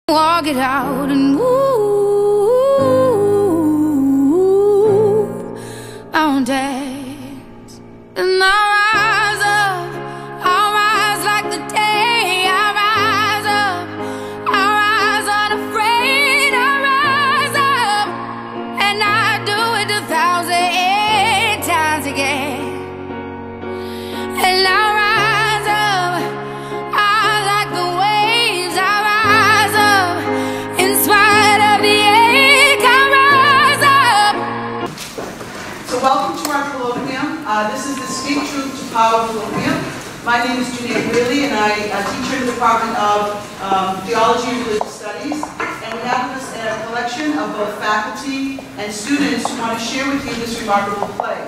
Walk it out and move mountains, and I'll rise like the day. I'll rise unafraid. I'll rise up, and I do it 1,000 times again. And I'll rise up, I like the waves. I'll rise up, in spite of the ache. I'll rise up. So welcome to our colloquium. This is the Speak Truth to Power colloquium. My name is Junie Whaley, and I teach in the Department of Theology and Religious Studies. And we have with us a collection of both faculty and students who want to share with you this remarkable play.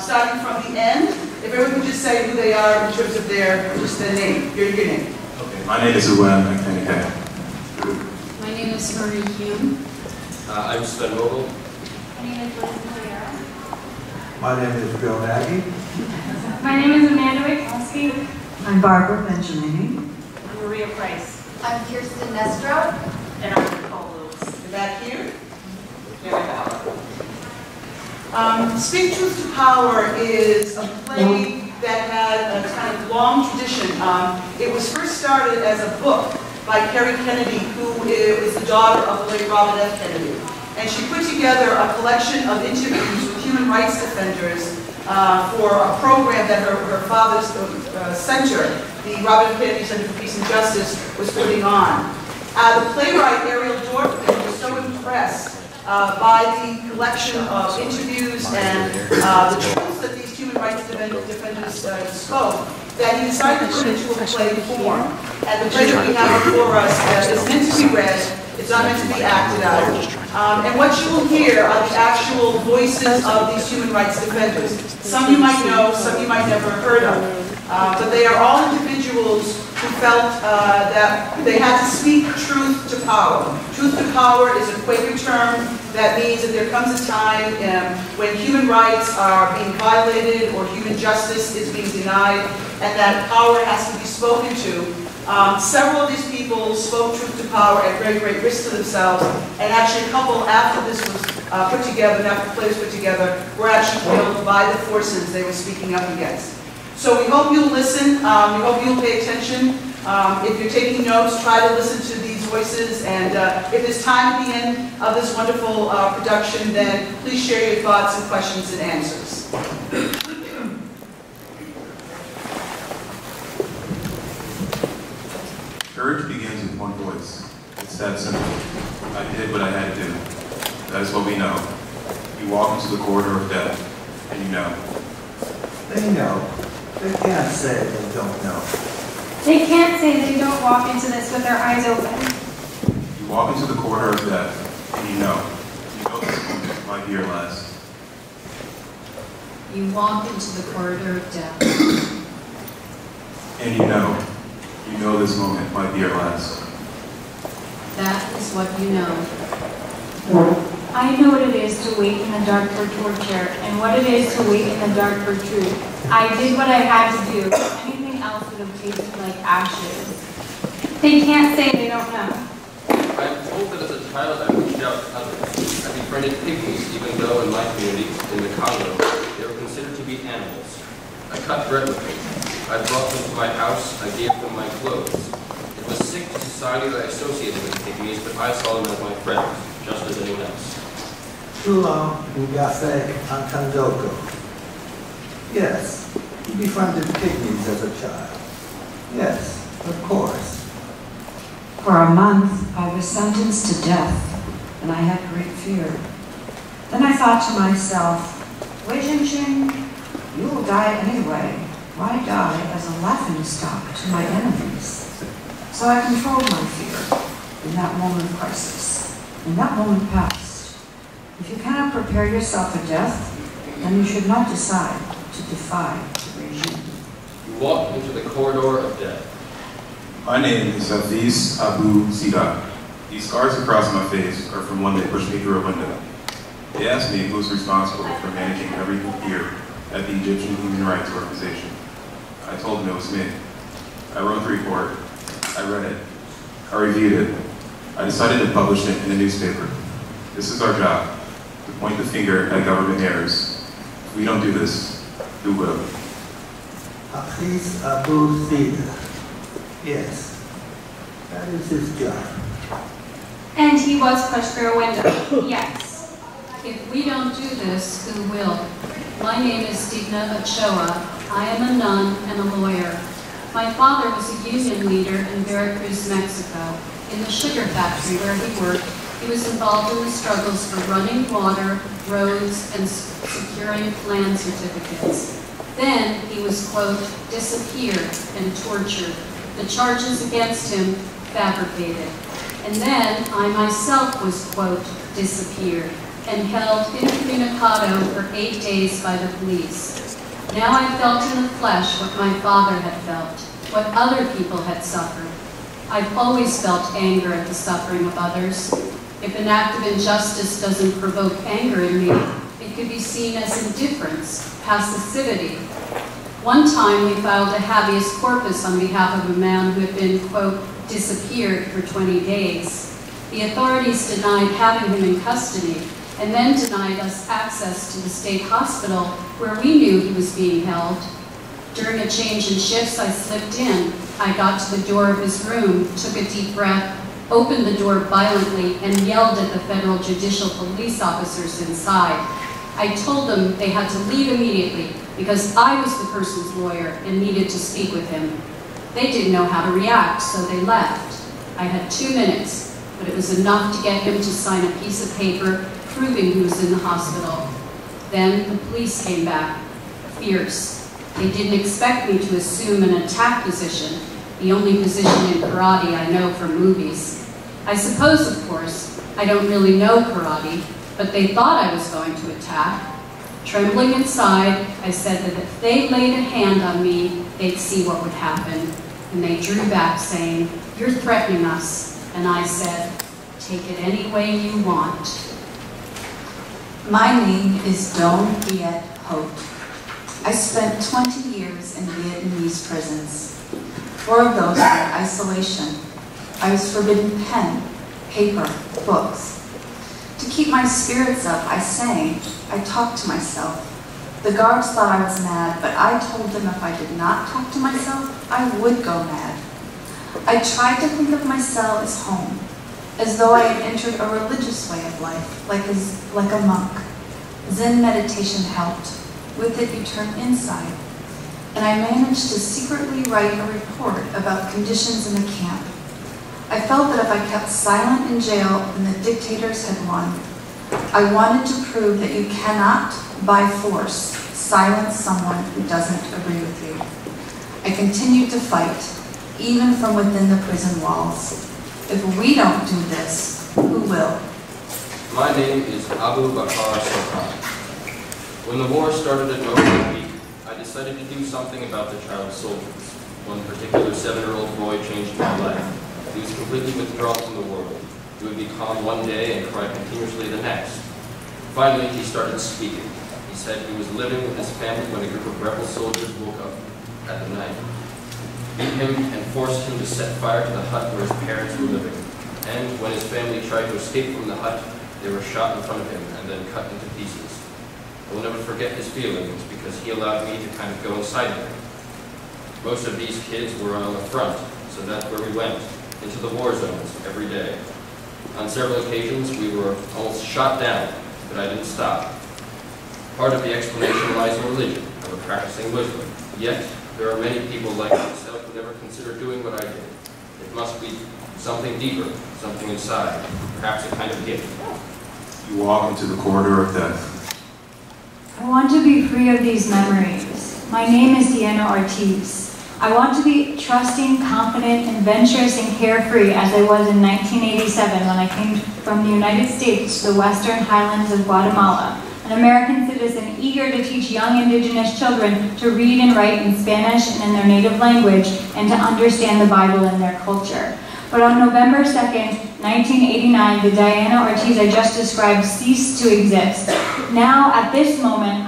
Starting from the end, if everyone could just say who they are in terms of their name, your name. Okay, my name is Uwen Mechanique. My name is Marie Hume. I'm Sven Vogel. My name is Liz Moyer. My name is Bill Nagy. My name is Amanda Wachowski. I'm Barbara Benjamini. I'm Maria Price. I'm Kirsten Nestro. And I'm Nicole Lewis. And back here. Speak Truth to Power is a play that had a kind of long tradition. It was first started as a book by Kerry Kennedy, who is the daughter of the late Robert F. Kennedy. And she put together a collection of interviews with human rights defenders for a program that her father's center, the Robert F. Kennedy Center for Peace and Justice, was putting on. The playwright Ariel Dorfman was so impressed by the collection of interviews and the truths that these human rights defenders spoke, that he decided to put it into a play form. And the play that we have before us is meant to be read. It's not meant to be acted out. And what you will hear are the actual voices of these human rights defenders. Some you might know, some you might never have heard of. But they are all individuals who felt that they had to speak truth to power. Truth to power is a Quaker term that means that there comes a time when human rights are being violated or human justice is being denied, and that power has to be spoken to. Several of these people spoke truth to power at very great risk to themselves, and actually a couple after this was put together, after the play was put together, were actually killed by the forces they were speaking up against. So we hope you'll listen, we hope you'll pay attention. If you're taking notes, try to listen to these voices, and if there's time at the end of this wonderful production, then please share your thoughts and questions and answers. Courage begins with one voice. It's that simple. I did what I had to do. That is what we know. You walk into the corridor of death, and you know. They know. They can't say they don't know. They can't say they don't walk into this with their eyes open. You walk into the corridor of death, and you know. You know this moment might be your last. You walk into the corridor of death. And you know. You know this moment might be your last. That is what you know. I know what it is to wait in the dark for torture and what it is to wait in the dark for truth. I did what I had to do. Anything else would have tasted like ashes. They can't say they don't know. I am told that as a child I reached out to others. I befriended pygmies, even though in my community, in the Congo, they were considered to be animals. I cut bread with them. I brought them to my house. I gave them my clothes. It was sick to society that I associated with pygmies, but I saw them as my friends, just as anyone else. Tulo Ugase Ankandoko. Yes, you befriended pygmies as a child. Yes, of course. For a month, I was sentenced to death, and I had great fear. Then I thought to myself, Wei Jingjing, you will die anyway. Why die as a laughingstock to my enemies? So I controlled my fear in that moment of crisis. And that moment passed. If you cannot prepare yourself for death, then you should not decide to defy the regime. You walk into the corridor of death. My name is Hafiz Abu Sida. These scars across my face are from when they pushed me through a window. They asked me who was responsible for managing everything here at the Egyptian Human Rights Organization. I told them it was me. I wrote the report. I read it. I reviewed it. I decided to publish it in a newspaper. This is our job, to point the finger at government errors. If we don't do this, who will? Hafiz Abu Zida. Yes, that is his job. And he was pushed through a window, yes. If we don't do this, who will? My name is Digna Ochoa. I am a nun and a lawyer. My father was a union leader in Veracruz, Mexico. In the sugar factory where he worked, he was involved in the struggles for running water, roads, and securing land certificates. Then he was, quote, disappeared and tortured. The charges against him fabricated. And then I myself was, quote, disappeared and held incommunicado for 8 days by the police. Now I felt in the flesh what my father had felt, what other people had suffered. I've always felt anger at the suffering of others. If an act of injustice doesn't provoke anger in me, it could be seen as indifference, passivity. One time we filed a habeas corpus on behalf of a man who had been, quote, disappeared for 20 days. The authorities denied having him in custody and then denied us access to the state hospital where we knew he was being held. During a change in shifts, I slipped in. I got to the door of his room, took a deep breath, opened the door violently, and yelled at the federal judicial police officers inside. I told them they had to leave immediately because I was the person's lawyer and needed to speak with him. They didn't know how to react, so they left. I had 2 minutes, but it was enough to get him to sign a piece of paper proving he was in the hospital. Then the police came back, fierce. They didn't expect me to assume an attack position, the only position in karate I know from movies. I suppose, of course, I don't really know karate, but they thought I was going to attack. Trembling inside, I said that if they laid a hand on me, they'd see what would happen. And they drew back, saying, "You're threatening us." And I said, "Take it any way you want." My name is Dong Viet Ho. I spent 20 years in Vietnamese prisons. 4 of those were in isolation. I was forbidden pen, paper, books. To keep my spirits up, I sang. I talked to myself. The guards thought I was mad, but I told them if I did not talk to myself, I would go mad. I tried to think of my cell as home, as though I had entered a religious way of life, like a monk. Zen meditation helped. With it, you turn inside. And I managed to secretly write a report about conditions in the camp. I felt that if I kept silent in jail, then the dictators had won. I wanted to prove that you cannot, by force, silence someone who doesn't agree with you. I continued to fight, even from within the prison walls. If we don't do this, who will? My name is Abu Bakar Sultan. When the war started at Mozambique, I decided to do something about the child soldiers. One particular 7-year-old boy changed my life. He was completely withdrawn from the world. He would be calm one day and cry continuously the next. Finally, he started speaking. He said he was living with his family when a group of rebel soldiers woke up at the night, beat him and forced him to set fire to the hut where his parents were living. And when his family tried to escape from the hut, they were shot in front of him and then cut into pieces. I will never forget his feelings because he allowed me to kind of go inside him. Most of these kids were on the front, so that's where we went, into the war zones every day. On several occasions, we were almost shot down, but I didn't stop. Part of the explanation lies in religion. I'm a practicing Muslim. Yet, there are many people like myself who never consider doing what I did. It must be something deeper, something inside, perhaps a kind of gift. You walk into the corridor of death. I want to be free of these memories. My name is Diana Ortiz. I want to be trusting, confident, adventurous, and carefree as I was in 1987 when I came from the United States to the western highlands of Guatemala, an American citizen eager to teach young indigenous children to read and write in Spanish and in their native language and to understand the Bible and their culture. But on November 2nd, 1989, the Diana Ortiz I just described ceased to exist. Now, at this moment,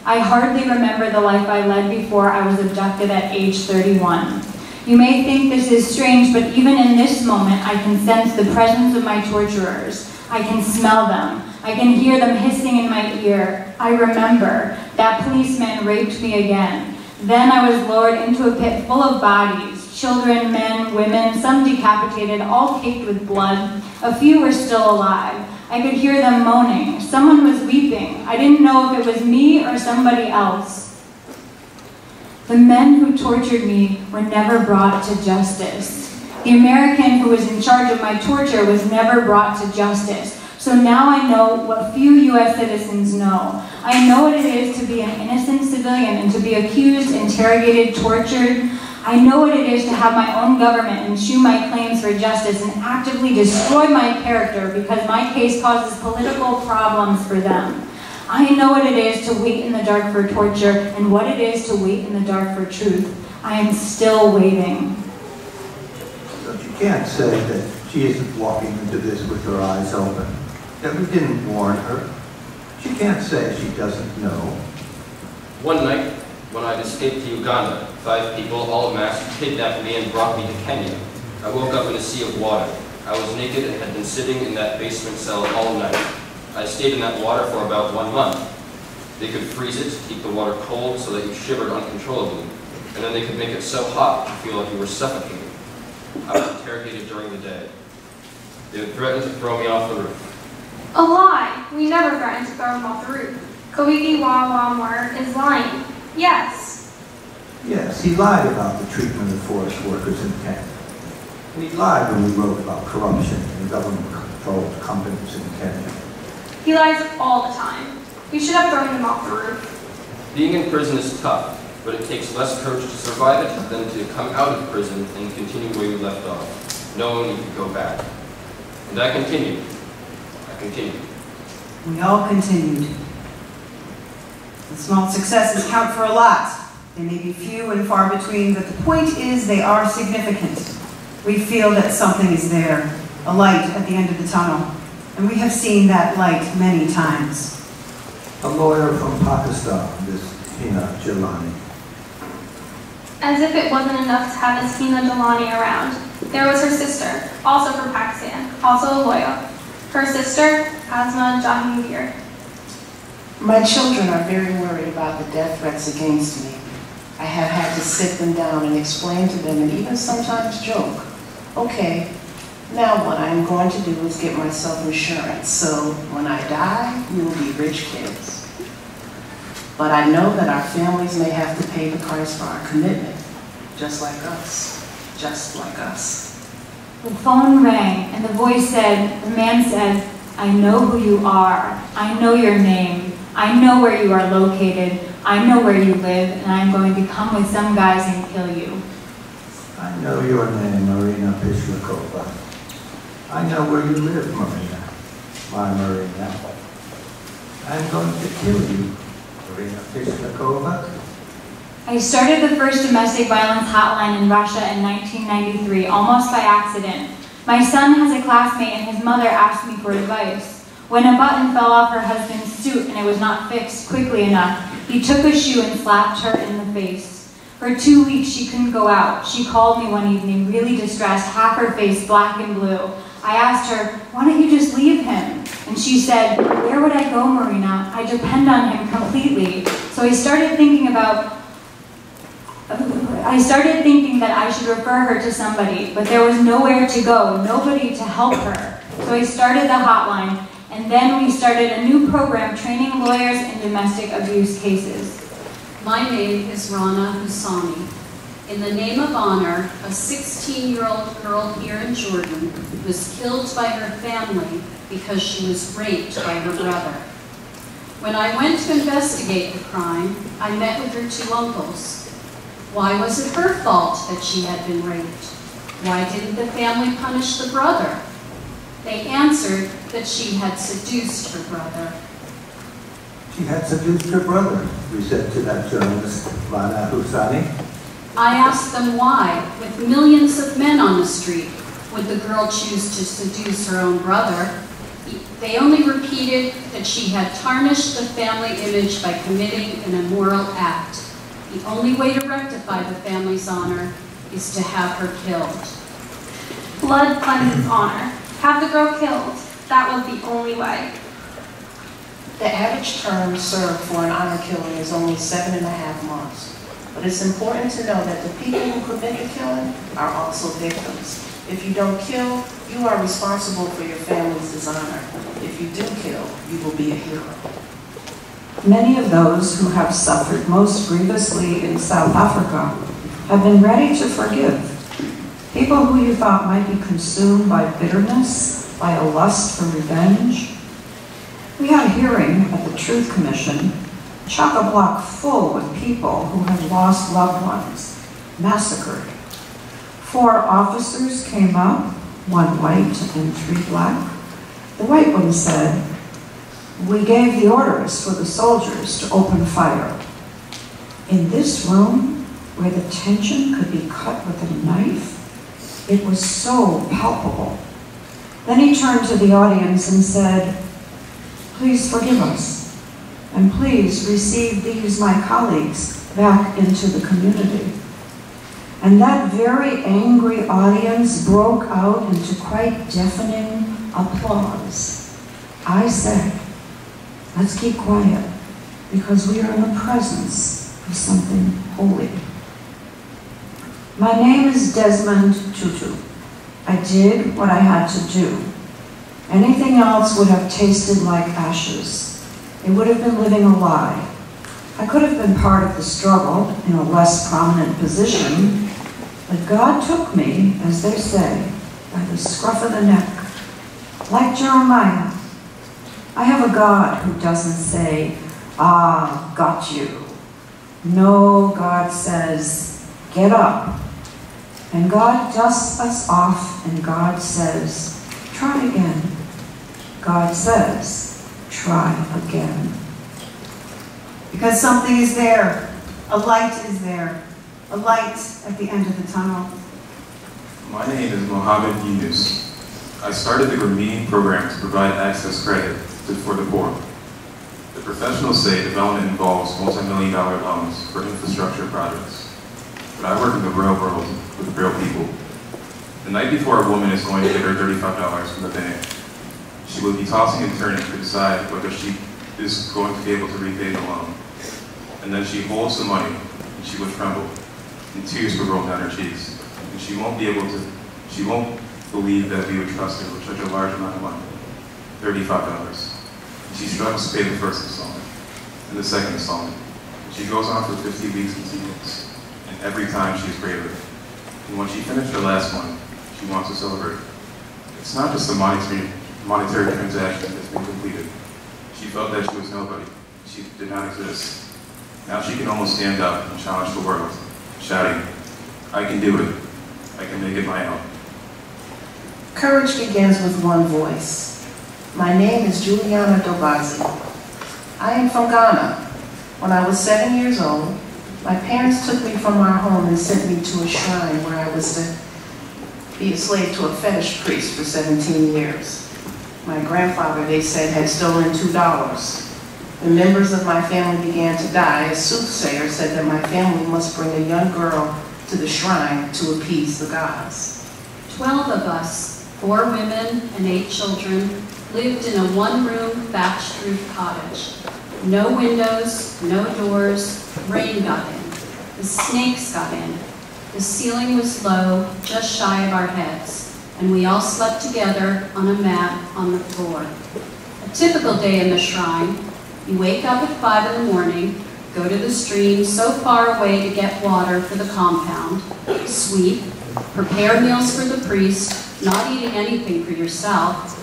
I hardly remember the life I led before I was abducted at age 31. You may think this is strange, but even in this moment, I can sense the presence of my torturers. I can smell them. I can hear them hissing in my ear. I remember that policeman raped me again. Then I was lowered into a pit full of bodies, children, men, women, some decapitated, all caked with blood. A few were still alive. I could hear them moaning. Someone was weeping. I didn't know if it was me or somebody else. The men who tortured me were never brought to justice. The American who was in charge of my torture was never brought to justice. So now I know what few U.S. citizens know. I know what it is to be an innocent civilian and to be accused, interrogated, tortured. I know what it is to have my own government and chew my claims for justice and actively destroy my character because my case causes political problems for them. I know what it is to wait in the dark for torture and what it is to wait in the dark for truth. I am still waiting. But you can't say that she isn't walking into this with her eyes open, that we didn't warn her. She can't say she doesn't know. One night, when I'd escaped to Uganda, 5 people, all masked, kidnapped me and brought me to Kenya. I woke up in a sea of water. I was naked and had been sitting in that basement cell all night. I stayed in that water for about 1 month. They could freeze it, keep the water cold so that you shivered uncontrollably, and then they could make it so hot you feel like you were suffocating. I was interrogated during the day. They would threaten to throw me off the roof. A lie! We never threatened to throw him off the roof. Kawiki Wawamwer is lying. Yes. Yes, he lied about the treatment of forest workers in Kenya. And he lied when he wrote about corruption in government-controlled companies in Kenya. He lies all the time. We should have thrown him off the roof. Being in prison is tough, but it takes less courage to survive it than to come out of prison and continue where you left off, knowing you could go back. And I continued. I continued. We all continued. The small successes count for a lot. They may be few and far between, but the point is they are significant. We feel that something is there, a light at the end of the tunnel. And we have seen that light many times. A lawyer from Pakistan, this Hina Jalani. As if it wasn't enough to have this Hina Jalani around, there was her sister, also from Pakistan, also a lawyer. Her sister, Asma Jahangir. My children are very worried about the death threats against me. I have had to sit them down and explain to them and even sometimes joke. Okay, now what I'm going to do is get myself insurance, so when I die, we will be rich kids. But I know that our families may have to pay the price for our commitment, just like us, just like us. The phone rang and the voice said, the man said, I know who you are. I know your name. I know where you are located. I know where you live, and I'm going to come with some guys and kill you. I know your name, Marina Pishlakova. I know where you live, Marina. My Marina. I'm going to kill you, Marina Pishlakova. I started the first domestic violence hotline in Russia in 1993, almost by accident. My son has a classmate and his mother asked me for advice. When a button fell off her husband's suit and it was not fixed quickly enough, he took a shoe and slapped her in the face. For 2 weeks she couldn't go out. She called me one evening, really distressed, half her face black and blue. I asked her, why don't you just leave him? And she said, where would I go, Marina? I depend on him completely. So I started thinking that I should refer her to somebody, but there was nowhere to go, nobody to help her. So I started the hotline, and then we started a new program training lawyers in domestic abuse cases. My name is Rana Husani. In the name of honor, a 16-year-old girl here in Jordan was killed by her family because she was raped by her brother. When I went to investigate the crime, I met with her 2 uncles. Why was it her fault that she had been raped? Why didn't the family punish the brother? They answered that she had seduced her brother. She had seduced her brother, we said to that journalist, Rana Husani. I asked them why, with millions of men on the street, would the girl choose to seduce her own brother? They only repeated that she had tarnished the family image by committing an immoral act. The only way to rectify the family's honor is to have her killed. Blood cleanses honor. Have the girl killed. That was the only way. The average term served for an honor killing is only 7.5 months. But it's important to know that the people who commit the killing are also victims. If you don't kill, you are responsible for your family's dishonor. If you do kill, you will be a hero. Many of those who have suffered most grievously in South Africa have been ready to forgive. People who you thought might be consumed by bitterness, by a lust for revenge. We had a hearing at the Truth Commission, chock-a-block full with people who had lost loved ones, massacred. 4 officers came up, 1 white and 3 black. The white one said, "We gave the orders for the soldiers to open fire." In this room, where the tension could be cut with a knife, it was so palpable. Then he turned to the audience and said, "Please forgive us, and please receive these, my colleagues, back into the community." And that very angry audience broke out into quite deafening applause. I said, "Let's keep quiet, because we are in the presence of something holy." My name is Desmond Tutu. I did what I had to do. Anything else would have tasted like ashes. It would have been living a lie. I could have been part of the struggle in a less prominent position, but God took me, as they say, by the scruff of the neck. Like Jeremiah, I have a God who doesn't say, "Ah, got you." No, God says, "Get up." And God dusts us off, and God says, "Try again." God says, "Try again." Because something is there. A light is there. A light at the end of the tunnel. My name is Mohammed Yunus. I started the Grameen program to provide access credit for the poor. The professionals say development involves multi-million-dollar loans for infrastructure projects. But I work in the real world with real people. The night before a woman is going to get her $35 from the bank, she will be tossing and turning to decide whether she is going to be able to repay the loan. And then she holds the money, and she will tremble, and tears will roll down her cheeks. And she won't believe that we would trust her with such a large amount of money, $35. And she struggles to pay the first installment, and the second installment. And she goes on for 50 weeks and 2 months. And every time she is braver. And when she finished her last one, she wants to celebrate. It's not just a monetary transaction that's been completed. She felt that she was nobody. She did not exist. Now she can almost stand up and challenge the world, shouting, "I can do it. I can make it my own." Courage begins with one voice. My name is Juliana Dobazi. I am from Ghana. When I was 7 years old, my parents took me from our home and sent me to a shrine where I was to be a slave to a fetish priest for 17 years. My grandfather, they said, had stolen $2. When members of my family began to die, a soothsayer said that my family must bring a young girl to the shrine to appease the gods. 12 of us, 4 women and 8 children, lived in a 1-room thatched roof cottage. No windows, no doors, rain got in. The snakes got in. The ceiling was low, just shy of our heads, and we all slept together on a mat on the floor. A typical day in the shrine, you wake up at 5 in the morning, go to the stream so far away to get water for the compound, sweep, prepare meals for the priest, not eating anything for yourself,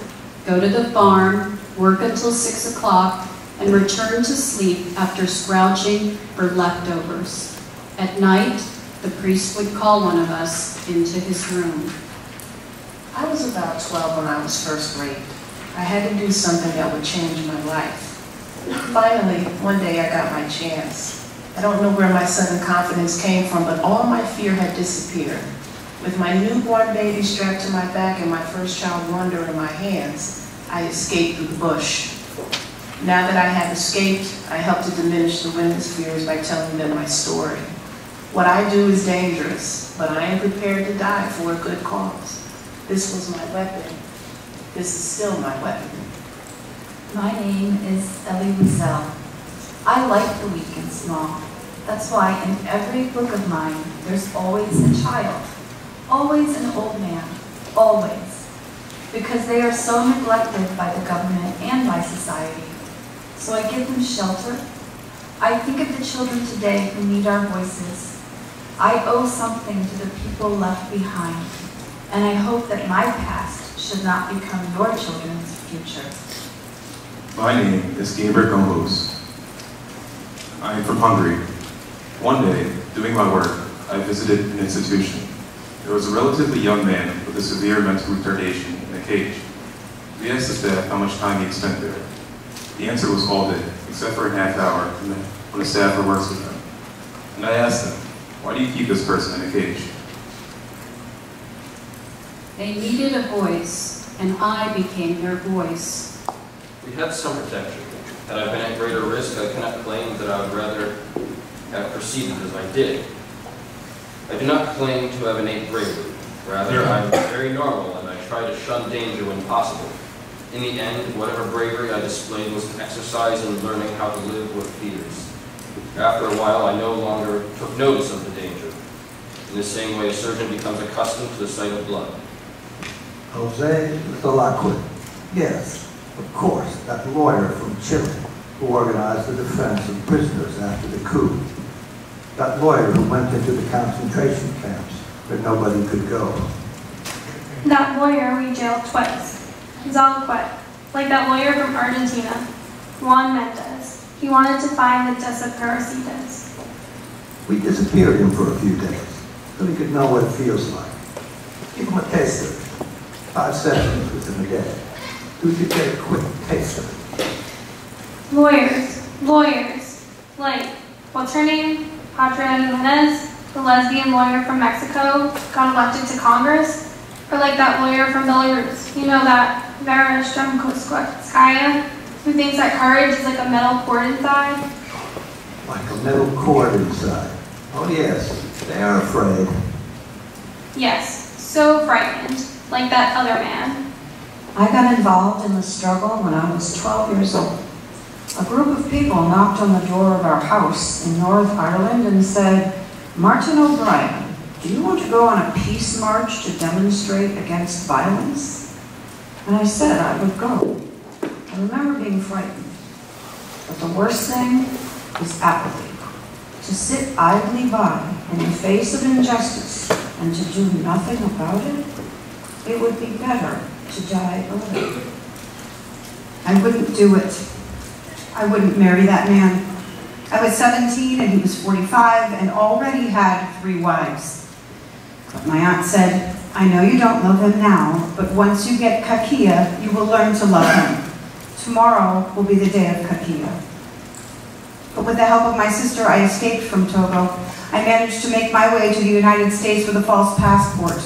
go to the farm, work until 6 o'clock, and return to sleep after scrounging for leftovers. At night, the priest would call one of us into his room. I was about 12 when I was first raped. I had to do something that would change my life. Finally, one day I got my chance. I don't know where my sudden confidence came from, but all my fear had disappeared. With my newborn baby strapped to my back and my first child Wonder in my hands, I escaped through the bush. Now that I have escaped, I help to diminish the women's fears by telling them my story. What I do is dangerous, but I am prepared to die for a good cause. This was my weapon. This is still my weapon. My name is Ellie Wiesel. I like the weak and small. That's why in every book of mine, there's always a child, always an old man, always. Because they are so neglected by the government and by society. So I give them shelter. I think of the children today who need our voices. I owe something to the people left behind. And I hope that my past should not become your children's future. My name is Gabriel Gombos. I am from Hungary. One day, doing my work, I visited an institution. There was a relatively young man with a severe mental retardation in a cage. We asked the staff how much time he had spent there. The answer was all day, except for a half hour when the staffer works with them. And I asked them, why do you keep this person in a cage? They needed a voice, and I became their voice. We had some protection. Had I been at greater risk, I cannot claim that I would rather have proceeded as I did. I do not claim to have innate bravery. Rather, I'm very normal, and I try to shun danger when possible. In the end, whatever bravery I displayed was an exercise in learning how to live with fears. After a while, I no longer took notice of the danger. In the same way, a surgeon becomes accustomed to the sight of blood. Jose Zalacqui. Yes, of course, that lawyer from Chile who organized the defense of prisoners after the coup. That lawyer who went into the concentration camps where nobody could go. That lawyer we jailed twice. Zalacqui, like that lawyer from Argentina, Juan Mendez. He wanted to find the desaparecidos. We disappeared him for a few days so he could know what it feels like. Give him a taste of it. 5 seconds within a day. So we could get a quick taste of it. Lawyers. Like, what's her name? Padre Jimenez, the lesbian lawyer from Mexico, got elected to Congress? Or like that lawyer from Belarus, you know, that Vera Stromkowskaya, who thinks that courage is like a metal cord inside? Like a metal cord inside. Oh yes, they are afraid. Yes, so frightened, like that other man. I got involved in the struggle when I was 12 years old. A group of people knocked on the door of our house in North Ireland and said, "Martin O'Brien, do you want to go on a peace march to demonstrate against violence?" And I said I would go. I remember being frightened. But the worst thing is apathy. To sit idly by in the face of injustice and to do nothing about it, it would be better to die early. I wouldn't do it. I wouldn't marry that man. I was 17 and he was 45 and already had 3 wives. But my aunt said, "I know you don't love him now, but once you get Kakia, you will learn to love him. Tomorrow will be the day of Kakia." But with the help of my sister, I escaped from Togo. I managed to make my way to the United States with a false passport.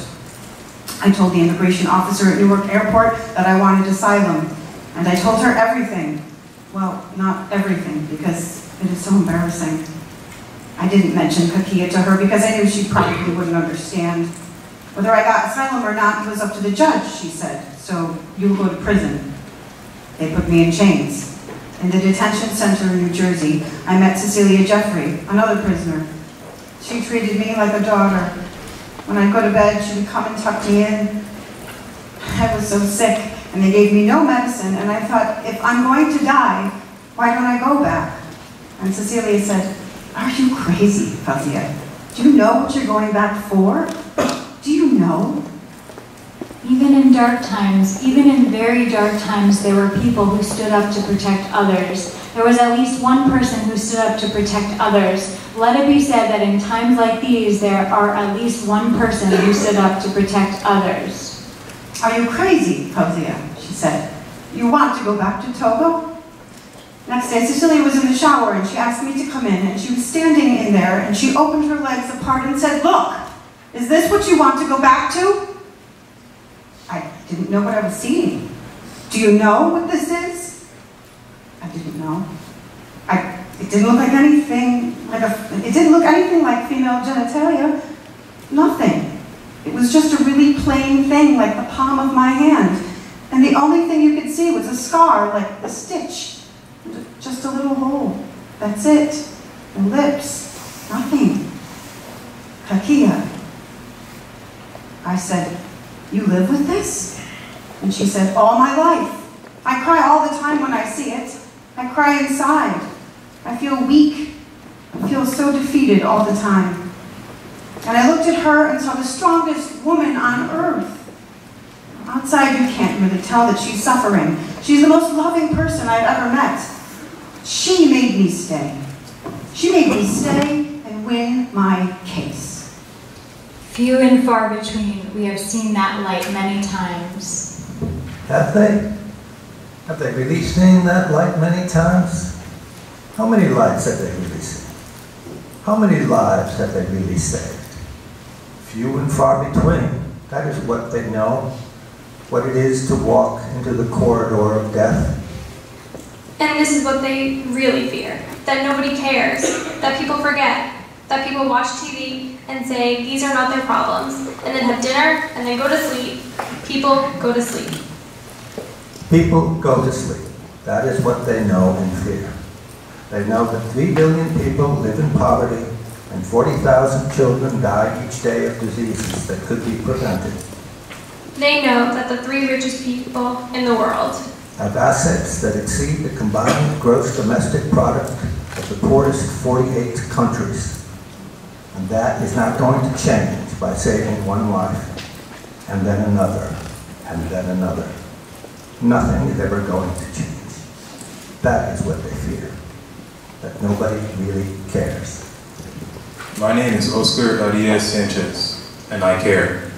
I told the immigration officer at Newark Airport that I wanted asylum, and I told her everything. Well, not everything, because it is so embarrassing. I didn't mention Kakia to her because I knew she probably wouldn't understand. Whether I got asylum or not was up to the judge, she said, so you'll go to prison. They put me in chains. In the detention center in New Jersey, I met Cecilia Jeffrey, another prisoner. She treated me like a daughter. When I'd go to bed, she would come and tuck me in. I was so sick, and they gave me no medicine, and I thought, if I'm going to die, why don't I go back? And Cecilia said, "Are you crazy, Fazia? Do you know what you're going back for? Do you know?" Even in dark times, even in very dark times, there were people who stood up to protect others. There was at least one person who stood up to protect others. Let it be said that in times like these, there are at least one person who stood up to protect others. "Are you crazy, Fazia?" she said. "You want to go back to Togo?" Next day, Cecilia was in the shower and she asked me to come in, and she was standing in there and she opened her legs apart and said, "Look, is this what you want to go back to?" I didn't know what I was seeing. "Do you know what this is?" I didn't know. It didn't look like anything it didn't look anything like female genitalia. Nothing. It was just a really plain thing like the palm of my hand. And the only thing you could see was a scar, like a stitch. Just a little hole. That's it. And lips. Nothing. Kakia. I said, "You live with this?" And she said, "All my life. I cry all the time when I see it. I cry inside. I feel weak. I feel so defeated all the time." And I looked at her and saw the strongest woman on earth. Outside, you can't really tell that she's suffering. She's the most loving person I've ever met. She made me stay. She made me stay and win my case. Few and far between, we have seen that light many times. Have they? Have they really seen that light many times? How many lights have they really seen? How many lives have they really saved? Few and far between. That is what they know. What it is to walk into the corridor of death. And this is what they really fear, that nobody cares, that people forget, that people watch TV and say these are not their problems, and then have dinner and then go to sleep. People go to sleep. People go to sleep. That is what they know and fear. They know that 3 billion people live in poverty and 40,000 children die each day of diseases that could be prevented. They know that the 3 richest people in the world have assets that exceed the combined gross domestic product of the poorest 48 countries. And that is not going to change by saving one life, and then another, and then another. Nothing is ever going to change. That is what they fear, that nobody really cares. My name is Oscar Daria Sanchez, and I care.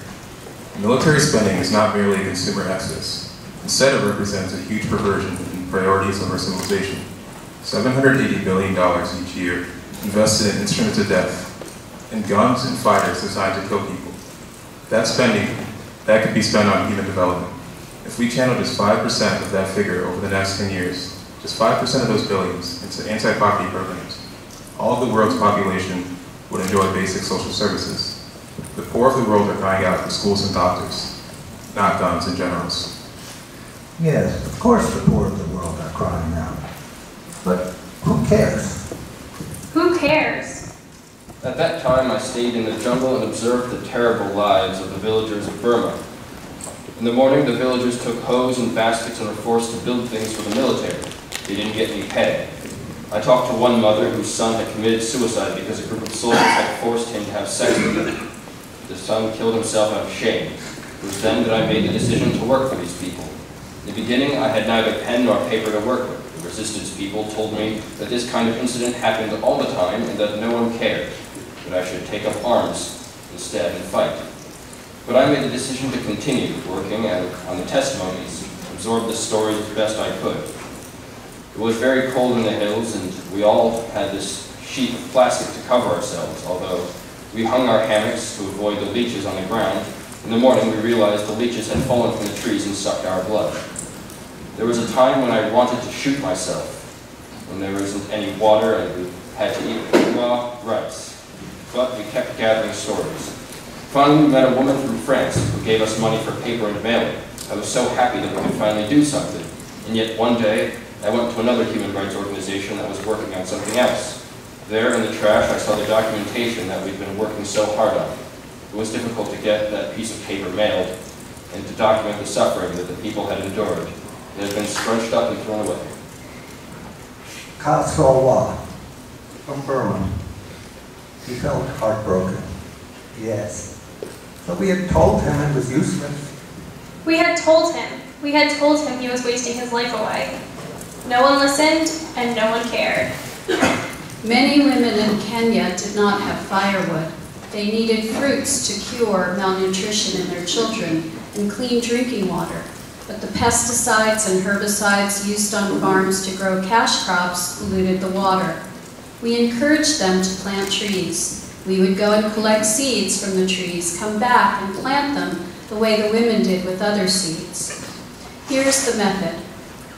Military spending is not merely a consumer excess. Instead, it represents a huge perversion in priorities of our civilization. $780 billion each year invested in instruments of death, in guns and fighters designed to kill people. That spending, that could be spent on human development. If we channel just 5% of that figure over the next 10 years, just 5% of those billions into anti-poverty programs, all of the world's population would enjoy basic social services. The poor of the world are crying out for schools and doctors, not guns and generals. Yes, of course the poor of the world are crying out. But who cares? Who cares? At that time, I stayed in the jungle and observed the terrible lives of the villagers of Burma. In the morning, the villagers took hoes and baskets and were forced to build things for the military. They didn't get any pay. I talked to one mother whose son had committed suicide because a group of soldiers had forced him to have sex with her. The son killed himself out of shame. It was then that I made the decision to work for these people. In the beginning, I had neither pen nor paper to work with. The resistance people told me that this kind of incident happened all the time and that no one cared, that I should take up arms instead and fight. But I made the decision to continue working on the testimonies, absorb the stories as best I could. It was very cold in the hills, and we all had this sheet of plastic to cover ourselves, although we hung our hammocks to avoid the leeches on the ground. In the morning, we realized the leeches had fallen from the trees and sucked our blood. There was a time when I wanted to shoot myself, when there wasn't any water and we had to eat raw rice. But we kept gathering stories. Finally, we met a woman from France who gave us money for paper and mailing. I was so happy that we could finally do something. And yet one day, I went to another human rights organization that was working on something else. There in the trash, I saw the documentation that we'd been working so hard on. It was difficult to get that piece of paper mailed and to document the suffering that the people had endured. It had been scrunched up and thrown away. Ka Sawa from Burma. He felt heartbroken. Yes. But we had told him it was useless. We had told him. We had told him he was wasting his life away. No one listened, and no one cared. Many women in Kenya did not have firewood. They needed fruits to cure malnutrition in their children and clean drinking water. But the pesticides and herbicides used on farms to grow cash crops polluted the water. We encouraged them to plant trees. We would go and collect seeds from the trees, come back and plant them the way the women did with other seeds. Here's the method.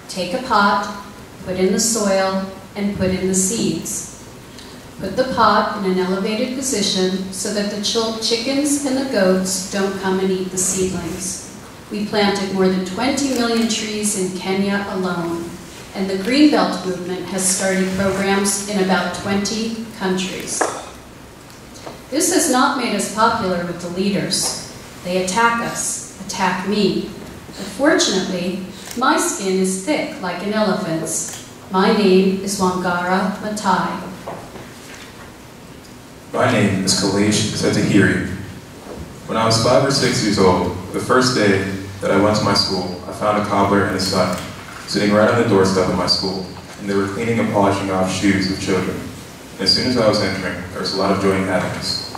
Take a pot, put in the soil, and put in the seeds. Put the pot in an elevated position so that the chickens and the goats don't come and eat the seedlings. We planted more than 20 million trees in Kenya alone, and the Greenbelt movement has started programs in about 20 countries. This has not made us popular with the leaders. They attack us, attack me. But fortunately, my skin is thick like an elephant's. My name is Wangara Maathai. My name is Kalesh Setahiri. When I was 5 or 6 years old, the first day that I went to my school, I found a cobbler and his son sitting right on the doorstep of my school, and they were cleaning and polishing off shoes of children. And as soon as I was entering, there was a lot of joy and happiness.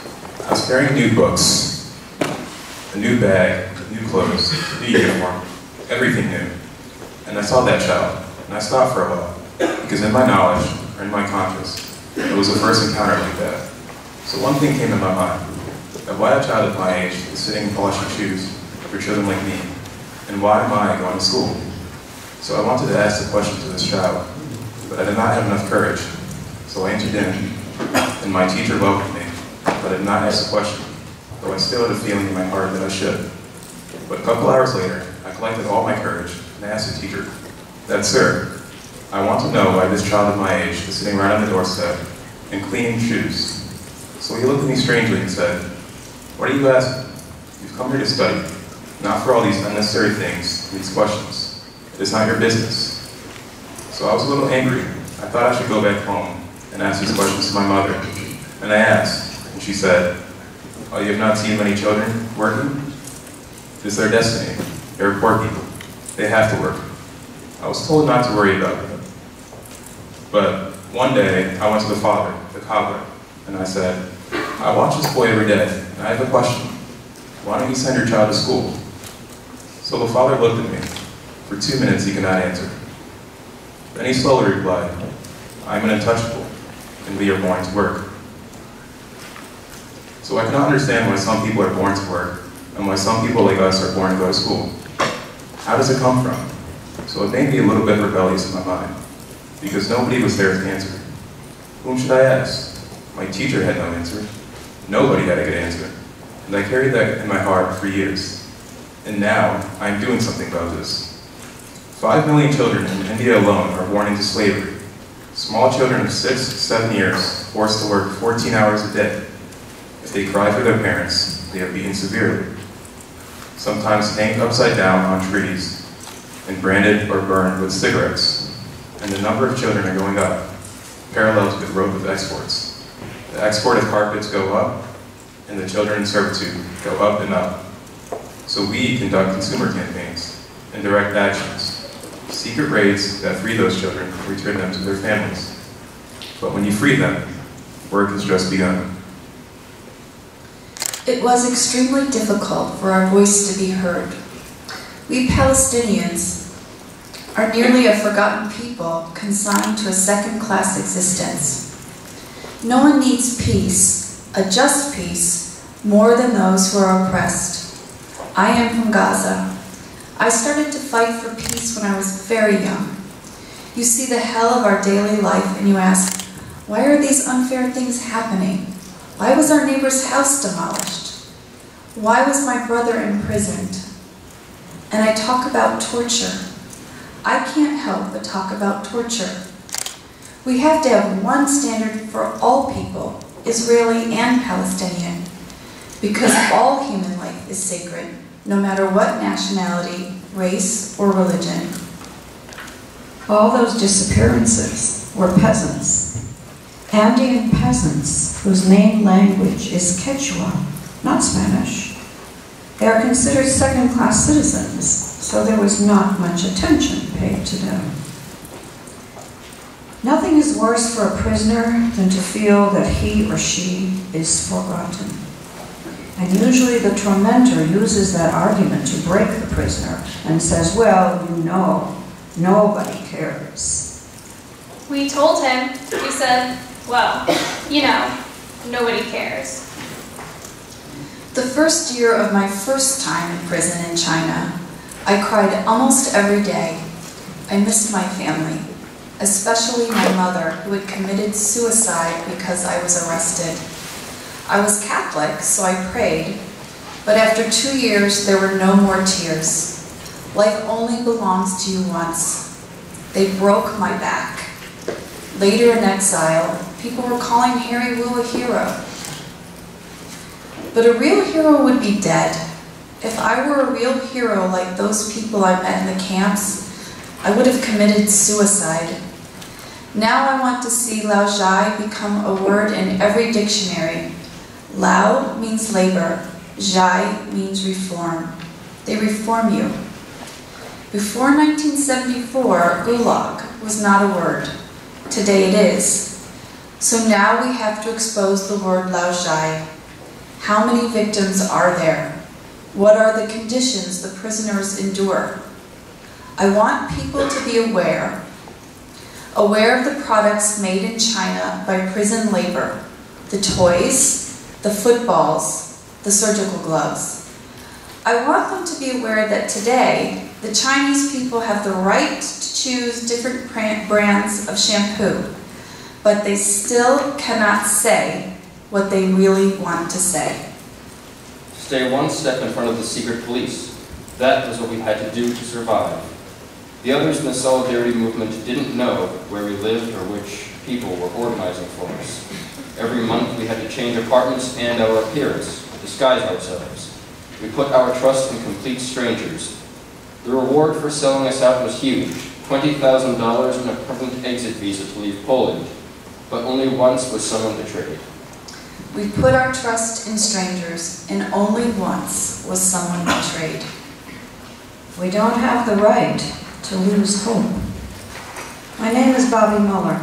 I was carrying new books, a new bag, new clothes, new uniform, everything new. And I saw that child, and I stopped for a while, because in my knowledge, or in my conscience, it was the first encounter like that. So one thing came to my mind, that why a child of my age is sitting and polishing shoes for children like me, and why am I going to school? So I wanted to ask the question to this child, but I did not have enough courage. So I entered in, and my teacher welcomed me, but I did not ask the question, though I still had a feeling in my heart that I should. But a couple hours later, I collected all my courage and asked the teacher, that, sir, I want to know why this child of my age is sitting right on the doorstep and cleaning shoes. So he looked at me strangely and said, what are you asking? You've come here to study, not for all these unnecessary things, these questions. It is not your business. So I was a little angry. I thought I should go back home and ask these questions to my mother. And I asked, and she said, oh, you have not seen many children working? It is their destiny. They are poor people. They have to work. I was told not to worry about them. But one day, I went to the father, the cobbler, and I said, I watch this boy every day, and I have a question. Why don't you send your child to school? So the father looked at me. For 2 minutes, he could not answer. Then he slowly replied, I'm an untouchable, and we are born to work. So I cannot understand why some people are born to work, and why some people like us are born to go to school. How does it come from? So it made me a little bit rebellious in my mind, because nobody was there to answer. Whom should I ask? My teacher had no answer. Nobody had a good answer. And I carried that in my heart for years. And now, I am doing something about this. 5 million children in India alone are born into slavery. Small children of 6 to 7 years forced to work 14 hours a day. If they cry for their parents, they are beaten severely. Sometimes hanged upside down on trees and branded or burned with cigarettes. And the number of children are going up, parallel to the growth of exports. The export of carpets go up, and the children in servitude go up and up. So we conduct consumer campaigns and direct actions, secret raids that free those children and return them to their families. But when you free them, work has just begun. It was extremely difficult for our voice to be heard. We Palestinians are nearly a forgotten people consigned to a second-class existence. No one needs peace, a just peace, more than those who are oppressed. I am from Gaza. I started to fight for peace when I was very young. You see the hell of our daily life and you ask, why are these unfair things happening? Why was our neighbor's house demolished? Why was my brother imprisoned? And I talk about torture. I can't help but talk about torture. We have to have one standard for all people, Israeli and Palestinian, because all human life is sacred, no matter what nationality, race, or religion. All those disappearances were peasants, Andean peasants whose main language is Quechua, not Spanish. They are considered second-class citizens, so there was not much attention paid to them. Nothing is worse for a prisoner than to feel that he or she is forgotten. And usually the tormentor uses that argument to break the prisoner and says, well, you know, nobody cares. We told him, we said, well, you know, nobody cares. The first year of my first time in prison in China, I cried almost every day. I missed my family, especially my mother, who had committed suicide because I was arrested. I was Catholic, so I prayed, but after 2 years, there were no more tears. Life only belongs to you once. They broke my back. Later in exile, people were calling Harry Wu a hero. But a real hero would be dead. If I were a real hero like those people I met in the camps, I would have committed suicide. Now I want to see Lao Zhai become a word in every dictionary. Lao means labor, Zhai means reform. They reform you. Before 1974, gulag was not a word. Today it is. So now we have to expose the word Lao Zhai. How many victims are there? What are the conditions the prisoners endure? I want people to be aware of the products made in China by prison labor, the toys, the footballs, the surgical gloves. I want them to be aware that today, the Chinese people have the right to choose different brands of shampoo, but they still cannot say what they really want to say. Stay one step in front of the secret police. That was what we had to do to survive. The others in the solidarity movement didn't know where we lived or which people were organizing for us. Every month we had to change apartments and our appearance, disguise ourselves. We put our trust in complete strangers. The reward for selling us out was huge, $20,000 and a permanent exit visa to leave Poland. But only once was someone betrayed. We put our trust in strangers, and only once was someone betrayed. We don't have the right to lose hope. My name is Bobby Muller.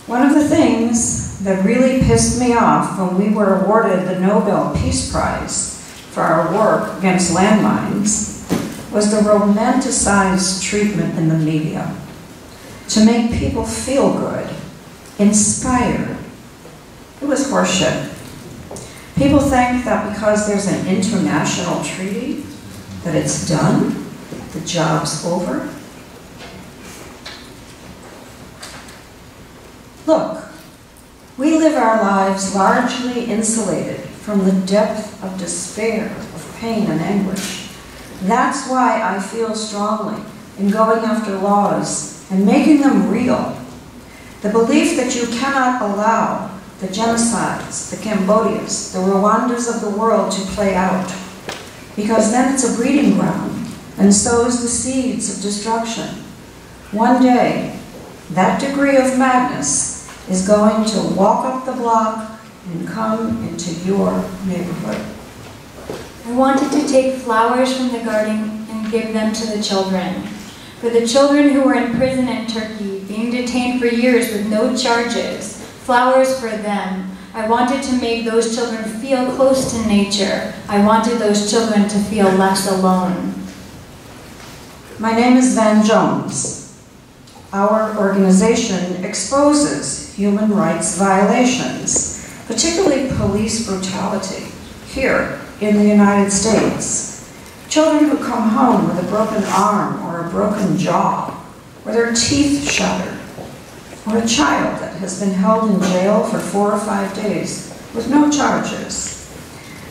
One of the things that really pissed me off when we were awarded the Nobel Peace Prize for our work against landmines was the romanticized treatment in the media to make people feel good, inspired. It was horseshit. People think that because there's an international treaty, that it's done, the job's over. Look, we live our lives largely insulated from the depth of despair, of pain and anguish. That's why I feel strongly in going after laws and making them real. The belief that you cannot allow the genocides, the Cambodias, the Rwandas of the world to play out, because then it's a breeding ground and sows the seeds of destruction. One day, that degree of madness is going to walk up the block and come into your neighborhood. I wanted to take flowers from the garden and give them to the children. For the children who were in prison in Turkey, being detained for years with no charges, flowers for them. I wanted to make those children feel close to nature. I wanted those children to feel less alone. My name is Van Jones. Our organization exposes human rights violations, particularly police brutality, here in the United States. Children who come home with a broken arm or a broken jaw, or their teeth shattered, or a child that has been held in jail for 4 or 5 days with no charges.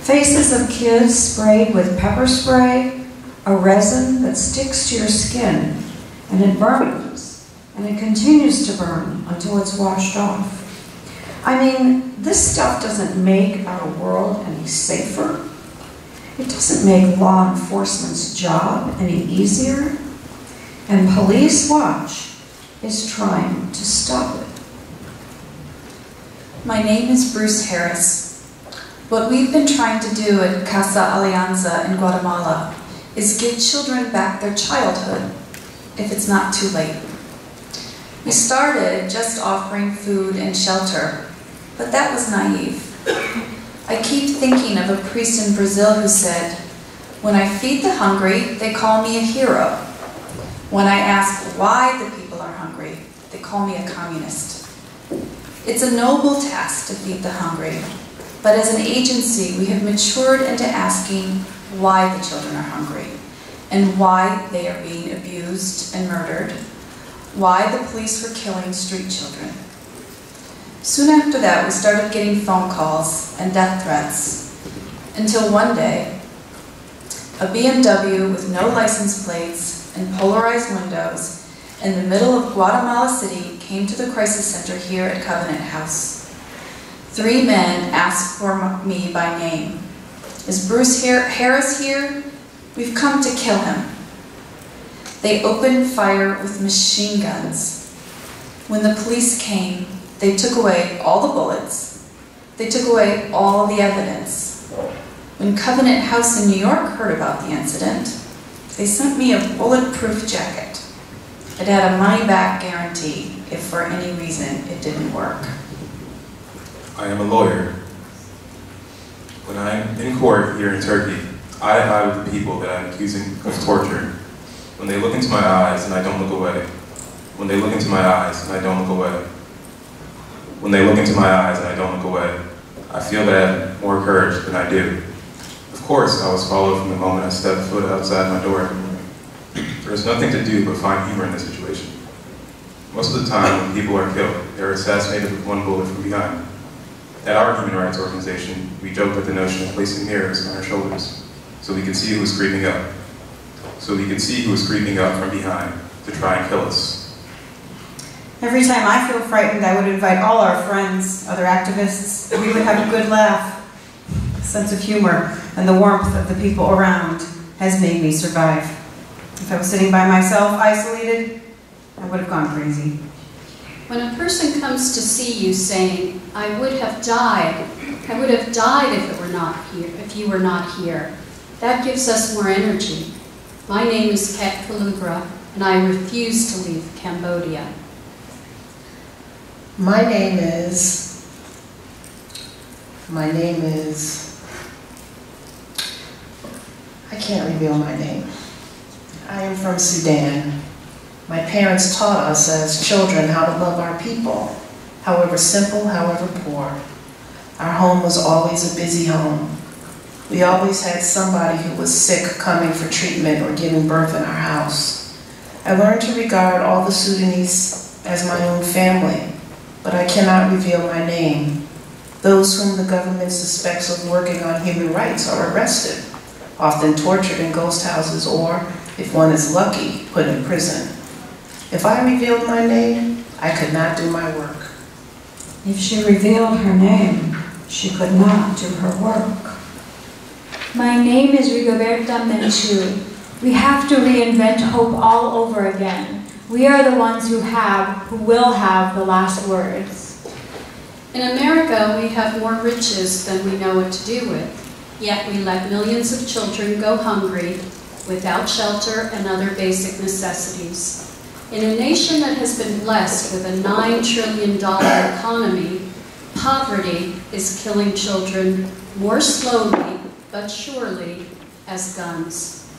Faces of kids sprayed with pepper spray, a resin that sticks to your skin, and it burns, and it continues to burn until it's washed off. I mean, this stuff doesn't make our world any safer. It doesn't make law enforcement's job any easier. And Police Watch is trying to stop it. My name is Bruce Harris. What we've been trying to do at Casa Alianza in Guatemala is give children back their childhood, if it's not too late. We started just offering food and shelter, but that was naive. I keep thinking of a priest in Brazil who said, "When I feed the hungry, they call me a hero. When I ask why the people are hungry, they call me a communist." It's a noble task to feed the hungry, but as an agency, we have matured into asking why the children are hungry and why they are being abused and murdered, why the police were killing street children. Soon after that, we started getting phone calls and death threats, until one day, a BMW with no license plates and polarized windows in the middle of Guatemala City came to the crisis center here at Covenant House. 3 men asked for me by name. Is Bruce Harris here? We've come to kill him. They opened fire with machine guns. When the police came, they took away all the bullets. They took away all the evidence. When Covenant House in New York heard about the incident, they sent me a bulletproof jacket. It had a money-back guarantee if for any reason it didn't work. I am a lawyer. When I'm in court here in Turkey, I eye with the people that I'm accusing of torture. When they look into my eyes and I don't look away. When they look into my eyes and I don't look away. When they look into my eyes and I don't look away, I feel that I have more courage than I do. Of course, I was followed from the moment I stepped foot outside my door. There is nothing to do but find humor in this situation. Most of the time, when people are killed, they are assassinated with 1 bullet from behind. At our human rights organization, we joke with the notion of placing mirrors on our shoulders so we can see who is creeping up. So we can see who is creeping up from behind to try and kill us. Every time I feel frightened, I would invite all our friends, other activists. We would have a good laugh. A sense of humor and the warmth of the people around has made me survive. If I was sitting by myself, isolated, I would have gone crazy. When a person comes to see you saying, I would have died if it were not here, if you were not here, that gives us more energy. My name is Ket Kalubra, and I refuse to leave Cambodia. My name is, I can't reveal my name. I am from Sudan. My parents taught us as children how to love our people, however simple, however poor. Our home was always a busy home. We always had somebody who was sick coming for treatment or giving birth in our house. I learned to regard all the Sudanese as my own family, but I cannot reveal my name. Those whom the government suspects of working on human rights are arrested, often tortured in ghost houses or, if one is lucky, put in prison. If I revealed my name, I could not do my work. If she revealed her name, she could not do her work. My name is Rigoberta Menchú. We have to reinvent hope all over again. We are the ones who will have the last words. In America, we have more riches than we know what to do with. Yet we let millions of children go hungry, without shelter and other basic necessities. In a nation that has been blessed with a $9 trillion economy, poverty is killing children more slowly but surely as guns.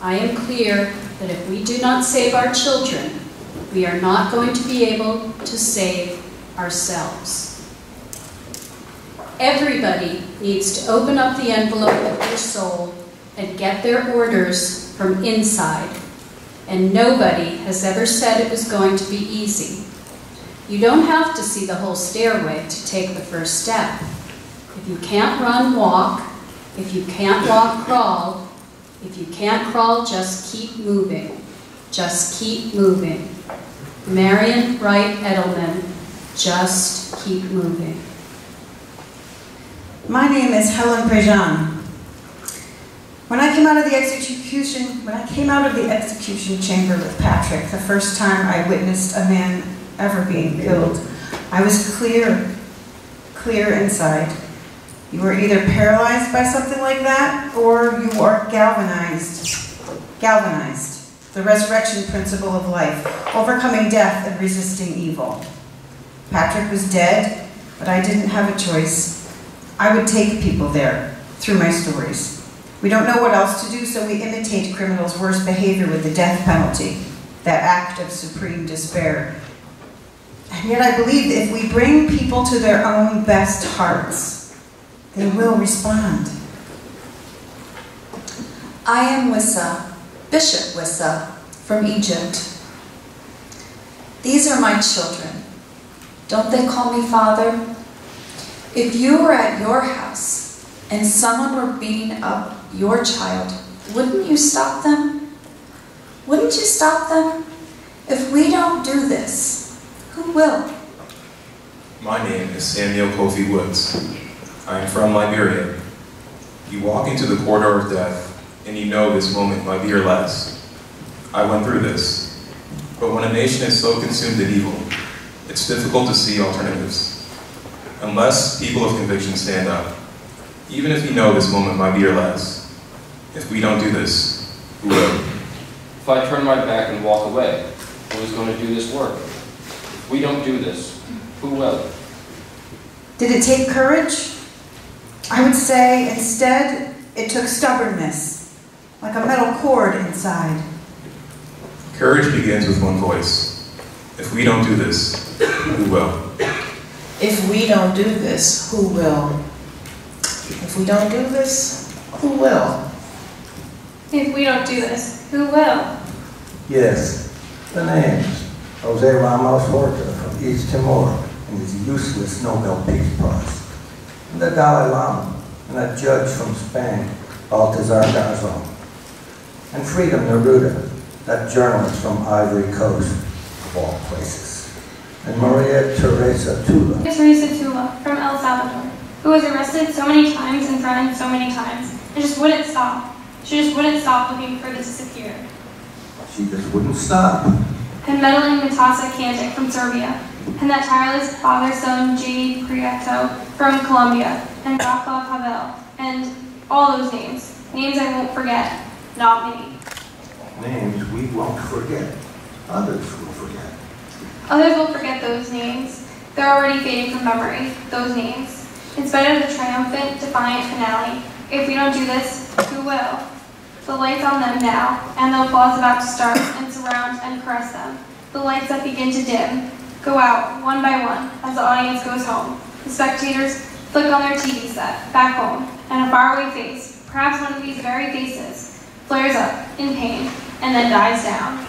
I am clear that if we do not save our children, we are not going to be able to save ourselves. Everybody needs to open up the envelope of their soul and get their orders from inside. And nobody has ever said it was going to be easy. You don't have to see the whole stairway to take the first step. If you can't run, walk. If you can't walk, crawl. If you can't crawl, just keep moving. Just keep moving. Marion Wright Edelman, just keep moving. My name is Helen Prejean. When I came out of the execution chamber with Patrick, the first time I witnessed a man ever being killed, I was clear inside. You were either paralyzed by something like that, or you are galvanized. The resurrection principle of life, overcoming death and resisting evil. Patrick was dead, but I didn't have a choice. I would take people there, through my stories. We don't know what else to do, so we imitate criminals' worst behavior with the death penalty, that act of supreme despair. And yet I believe that if we bring people to their own best hearts, they will respond. I am Wissa, Bishop Wissa, from Egypt. These are my children. Don't they call me father? If you were at your house and someone were beating up your child, wouldn't you stop them? Wouldn't you stop them? If we don't do this, who will? My name is Samuel Kofi Woods. I am from Liberia. You walk into the corridor of death, and you know this moment might be your last. I went through this. But when a nation is so consumed in evil, it's difficult to see alternatives. Unless people of conviction stand up, even if you know this moment might be your last, if we don't do this, who will? If I turn my back and walk away, who is going to do this work? If we don't do this, who will? Did it take courage? I would say instead it took stubbornness, like a metal cord inside. Courage begins with one voice. If we don't do this, who will? If we don't do this, who will? If we don't do this, who will? If we don't do this, who will? Yes, the names. Jose Ramos Horta from East Timor and his useless Nobel Peace Prize. And the Dalai Lama and that judge from Spain, Baltazar Garzon. And Freedom Neruda, that journalist from Ivory Coast, of all places. And Maria Teresa Tula. Teresa Tula from El Salvador, who was arrested so many times and threatened so many times, and just wouldn't stop. She just wouldn't stop looking for the disappear. She just wouldn't stop. And meddling Natasa Kandic from Serbia, and that tireless father-son J. Prieto from Colombia, and Václav Havel, and all those names. Names I won't forget, not me. Names we won't forget. Others will forget. Others will forget those names. They're already fading from memory, those names. In spite of the triumphant, defiant finale, if we don't do this, who will? The lights on them now, and the applause about to start, and surround and caress them. The lights that begin to dim, go out, one by one, as the audience goes home. The spectators flick on their TV set, back home, and a faraway face, perhaps one of these very faces, flares up in pain, and then dies down.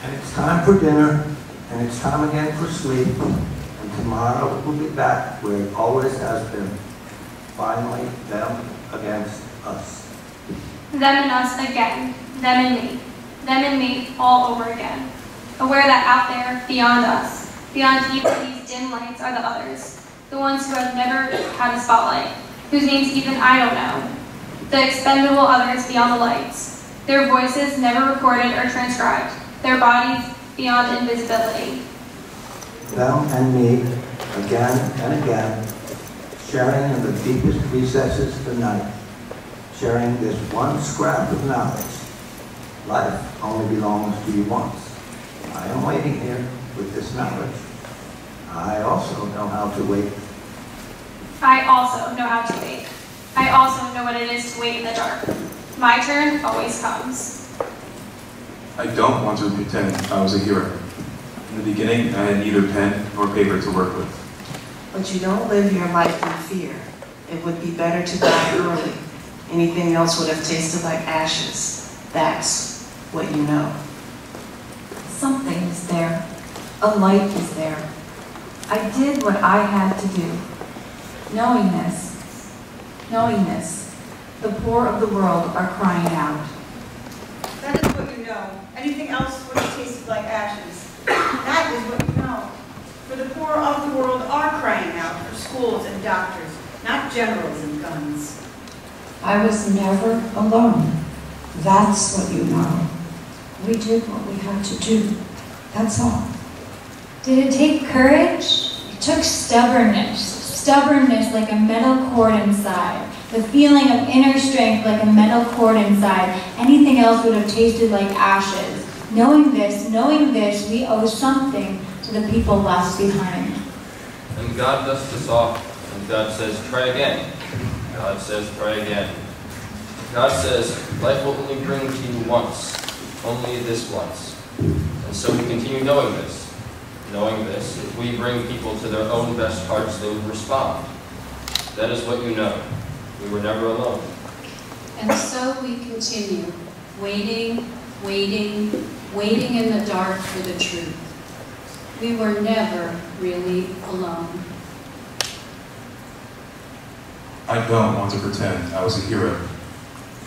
And it's time for dinner, and it's time again for sleep, and tomorrow we'll be back where it always has been. Finally, them against us. Them and us again, them and me all over again. Aware that out there, beyond us, beyond even these dim lights are the others, the ones who have never had a spotlight, whose names even I don't know, the expendable others beyond the lights, their voices never recorded or transcribed, their bodies beyond invisibility. Them and me, again and again, sharing in the deepest recesses of the night, sharing this one scrap of knowledge. Life only belongs to you once. I am waiting here with this knowledge. I also know how to wait. I also know how to wait. I also know what it is to wait in the dark. My turn always comes. I don't want to pretend I was a hero. In the beginning, I had neither pen nor paper to work with. But you don't live your life in fear. It would be better to die early. Anything else would have tasted like ashes. That's what you know. Something is there. A light is there. I did what I had to do. Knowing this, the poor of the world are crying out. That is what you know. Anything else would have tasted like ashes. That is what you know. For the poor of the world are crying out for schools and doctors, not generals and guns. I was never alone. That's what you know. We did what we had to do. That's all. Did it take courage? It took stubbornness. Stubbornness like a metal cord inside. The feeling of inner strength like a metal cord inside. Anything else would have tasted like ashes. Knowing this, we owe something to the people left behind. And God dusts us off, and God says, try again. God says, try again. God says, life will only bring to you once, only this once. And so we continue knowing this. Knowing this, if we bring people to their own best hearts, they will respond. That is what you know. We were never alone. And so we continue, waiting in the dark for the truth. We were never really alone. I don't want to pretend I was a hero.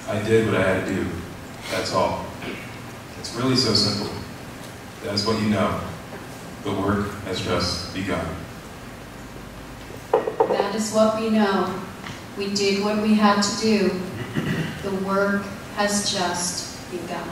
I did what I had to do. That's all. It's really so simple. That's what you know. The work has just begun. That is what we know. We did what we had to do. The work has just begun.